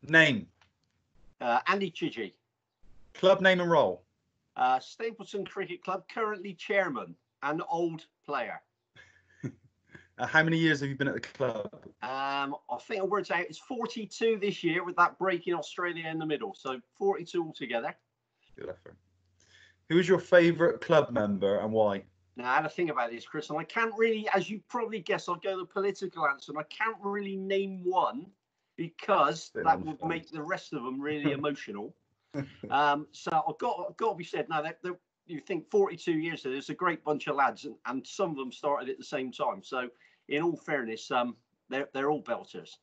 Name. Andy Chidgey. Club name and role. Stapleton Cricket Club, currently chairman and old player. How many years have you been at the club? I think I worked out it's 42 this year with that break in Australia in the middle. So 42 altogether. Good effort. Who is your favourite club member and why? Now, I had to think about this, Chris, and I can't really, as you probably guess, I'll go the political answer, and I can't really name one because that would make the rest of them really emotional. So I've got to be said, now, you think 42 years, so there's a great bunch of lads, and some of them started at the same time. So in all fairness, they're all belters.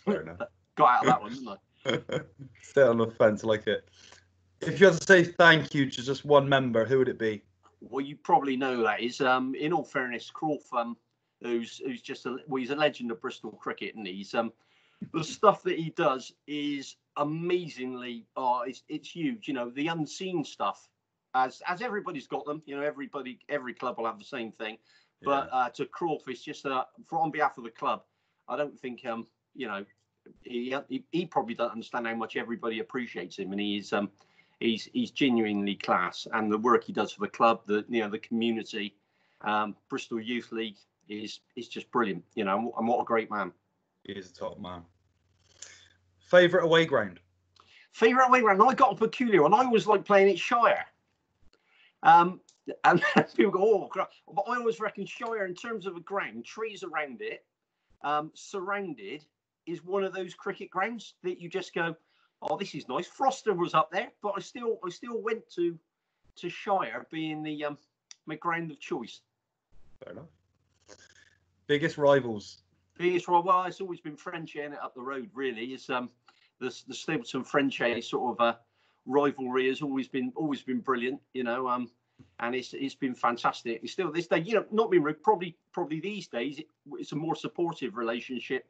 Fair enough. Got out of that one, didn't I? Sit on the fence, I like it. If you had to say thank you to just one member, who would it be? Well, you probably know that is, in all fairness, Crawf, who's just he's a legend of Bristol cricket, and he's the stuff that he does is amazingly, it's huge. You know, the unseen stuff, as everybody's got them. You know, every club will have the same thing. But to Crawf, it's just on behalf of the club. I don't think you know, he probably doesn't understand how much everybody appreciates him, and he's genuinely class, and the work he does for the club, the community, Bristol Youth League is just brilliant, you know, and what a great man. He is a top man. Favourite away ground? Favourite away ground? I got a peculiar one. I always like playing at Shire. And people go, oh, crap. But I always reckon Shire, in terms of a ground, trees around it, surrounded, is one of those cricket grounds that you just go, oh, this is nice. Froster was up there, but I still went to Shire being the my ground of choice. Fair enough. Biggest rivals? Biggest rival? Well, it's always been Frenchay in it up the road. Really, it's the Stapleton Frenchay sort of rivalry has always been brilliant. You know, and it's been fantastic. It's still this day. You know, not being rude, probably these days it's a more supportive relationship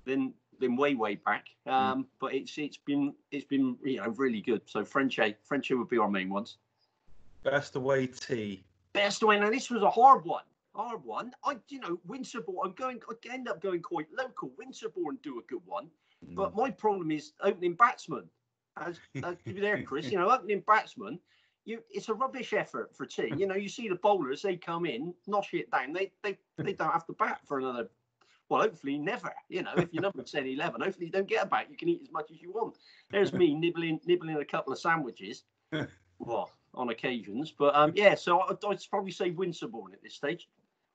than way back, but it's been you know, really good. So Frenchay would be our main ones. Best away tee. Best away. Now this was a hard one. Winterbourne. I end up going quite local. Winterbourne do a good one, but my problem is opening batsman. As you're there, Chris. You know, opening batsman. It's a rubbish effort for tee. You know, you see the bowlers, they come in, nosh it down. They don't have to bat for another. Well, hopefully never. You know, if your number's 10, 11, hopefully you don't get a bat. You can eat as much as you want. There's me nibbling a couple of sandwiches, well, on occasions. But so I'd probably say Winterbourne at this stage.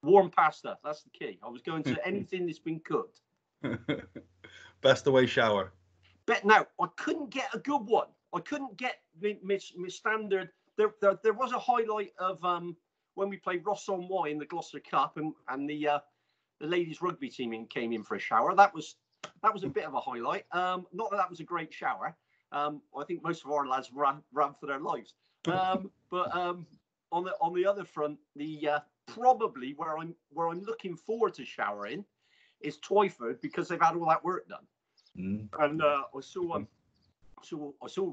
Warm pasta, that's the key. I was going to anything that's been cooked. Best away shower. But no, I couldn't get a good one. I couldn't get my standard. There was a highlight of when we played Ross-on-Wye in the Gloucester Cup, and the ladies rugby team came in for a shower. That was a bit of a highlight. Not that was a great shower. I think most of our lads ran for their lives. But on the other front, the probably where I'm looking forward to showering is Twyford, because they've had all that work done. And I saw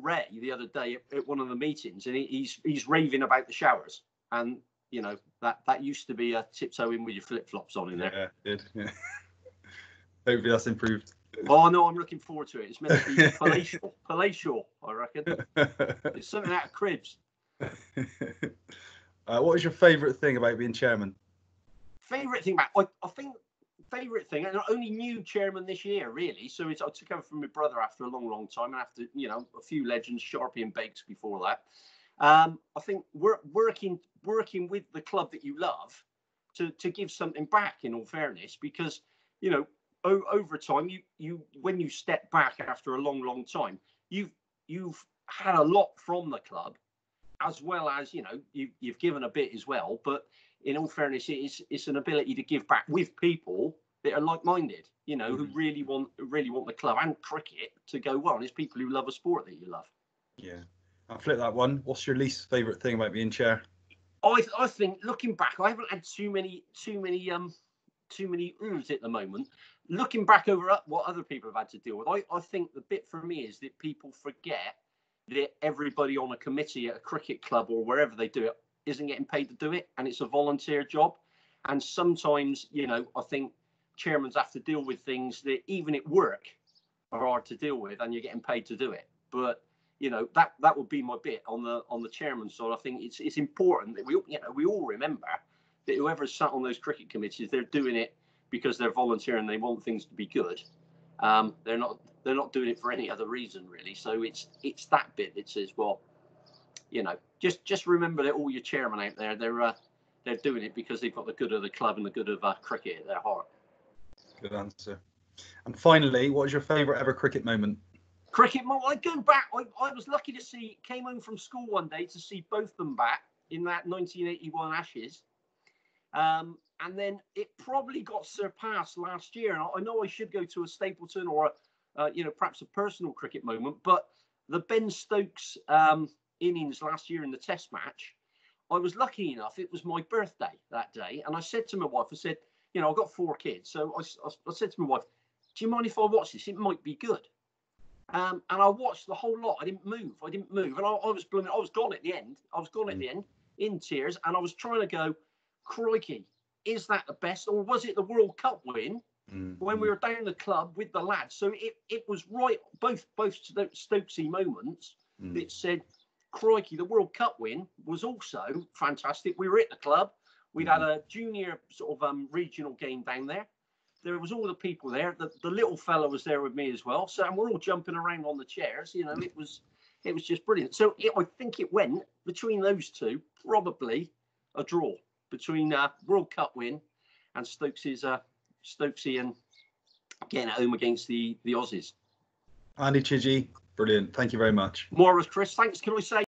Ray the other day at one of the meetings, and he's raving about the showers. And you know, that used to be a tiptoe in with your flip-flops on in there. Yeah, it did. Yeah. Hopefully that's improved. Oh, no, I'm looking forward to it. It's meant to be palatial, I reckon. It's something out of Cribs. What is your favourite thing about being chairman? Favourite thing about, I think, favourite thing, and I only knew chairman this year, really. So I took over from my brother after a long time, and after, you know, a few legends, Sharpie and Bakes before that. I think working with the club that you love to give something back, in all fairness, because, you know, over time, you when you step back after a long time, you've had a lot from the club, as well as, you know, you've given a bit as well. But in all fairness, it's an ability to give back with people that are like-minded, you know, who really want the club and cricket to go well. And it's people who love a sport that you love. Yeah. I'll flip that one. What's your least favourite thing about being chair? I think, looking back, I haven't had too many oohs at the moment. Looking back over what other people have had to deal with, I think the bit for me is that people forget that everybody on a committee at a cricket club or wherever they do it isn't getting paid to do it, and it's a volunteer job. And sometimes, you know, I think chairmans have to deal with things that even at work, hard to deal with, and you're getting paid to do it. But you know, that would be my bit on the chairman's side. I think it's important that we all remember that whoever's sat on those cricket committees, they're doing it because they're volunteering. They want things to be good. They're not doing it for any other reason, really. So it's that bit that says, well, you know, just remember that all your chairmen out there, they're doing it because they've got the good of the club and the good of cricket at their heart. Good answer. And finally, what was your favourite ever cricket moment? Cricket moment. I go back. I was lucky to came home from school one day to see both them back in that 1981 Ashes. And then it probably got surpassed last year. And I know I should go to a Stapleton or you know, perhaps a personal cricket moment, but the Ben Stokes innings last year in the Test match, I was lucky enough. It was my birthday that day, and I said to my wife, I said, you know, I've got 4 kids, so I said to my wife, do you mind if I watch this? It might be good. And I watched the whole lot. I didn't move, and I was blooming. I was gone at the end. I was gone at the end in tears, and I was trying to go, crikey, is that the best, or was it the World Cup win when we were down the club with the lads? So it was right, both Stokesy moments that said, crikey, the World Cup win was also fantastic. We were at the club. We'd had a junior sort of regional game down there. There was all the people there. The little fella was there with me as well. So, and we're all jumping around on the chairs. You know, it was just brilliant. So I think it went between those two, probably a draw between World Cup win and Stokesy and getting at home against the Aussies. Andy Chidgey, brilliant. Thank you very much. Morris, Chris, thanks. Can I say